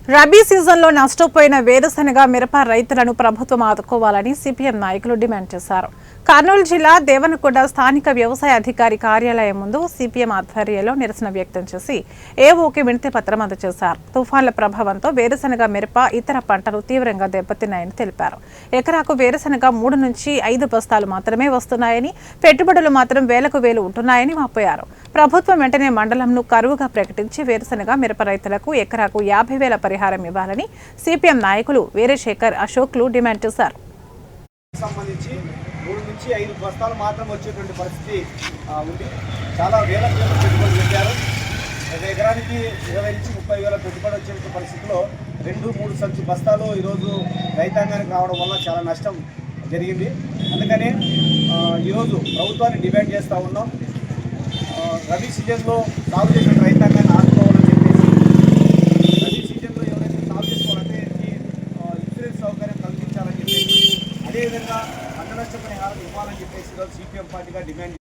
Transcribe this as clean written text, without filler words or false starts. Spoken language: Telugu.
రబీ సీజన్లో నష్టపోయిన వేరుశనగ మిరప రైతులను ప్రభుత్వం ఆదుకోవాలని సిపిఎం నాయకులు డిమాండ్ చేశారు. కర్నూలు జిల్లా దేవనకొండ స్థానిక వ్యవసాయ అధికారి కార్యాలయం ముందు సిపిఎం ఆధ్వర్యంలో నిరసన వ్యక్తం చేసి ఏఓకి వినతి పత్రం అందజేశారు. తుఫాన్ల ప్రభావంతో వేరుశనగ మిరప ఇతర పంటలు తీవ్రంగా దెబ్బతిన్నాయని తెలిపారు. ఎకరాకు వేరుశనగ 3 నుంచి 5 బస్తాలు మాత్రమే వస్తున్నాయని, పెట్టుబడులు మాత్రం వేలకు వేలు ఉంటున్నాయని వాపోయారు. ప్రభుత్వం వెంటనే మండలంను కరువుగా ప్రకటించి వేరుశనగ మిరప రైతులకు ఎకరాకు 50,000 పరిహారం ఇవ్వాలని సిపిఎం నాయకులు వీరశేఖర్, అశోక్లు డిమాండ్ చేశారు. సంబంధించి 3 నుంచి 5 బస్తాలు మాత్రం వచ్చేటువంటి పరిస్థితి ఉంది. చాలా వేల పెట్టుబడులు పెట్టారు. ఒక ఎకరానికి 20 నుంచి 30,000 పెట్టుబడి వచ్చే పరిస్థితిలో 2-3 సంచి బస్తాలు ఈరోజు రైతాంగానికి రావడం వల్ల చాలా నష్టం జరిగింది. అందుకనే ఈరోజు ప్రభుత్వాన్ని డిమాండ్ చేస్తూ ఉన్నాం. రబీ సీజన్లో సాగు చేసిన రైతాంగాన్ని ఆదుకోవాలని చెప్పేసి, రబీ సీజన్లో ఎవరైతే సాగు చేసుకోవాలంటే ఇన్సూరెన్స్ సౌకర్యం కల్పించాలని చెప్పేసి, అదేవిధంగా పంట నష్ట పరిహారం ఇవ్వాలని చెప్పేసి ఈరోజు సిపిఎం పార్టీగా డిమాండ్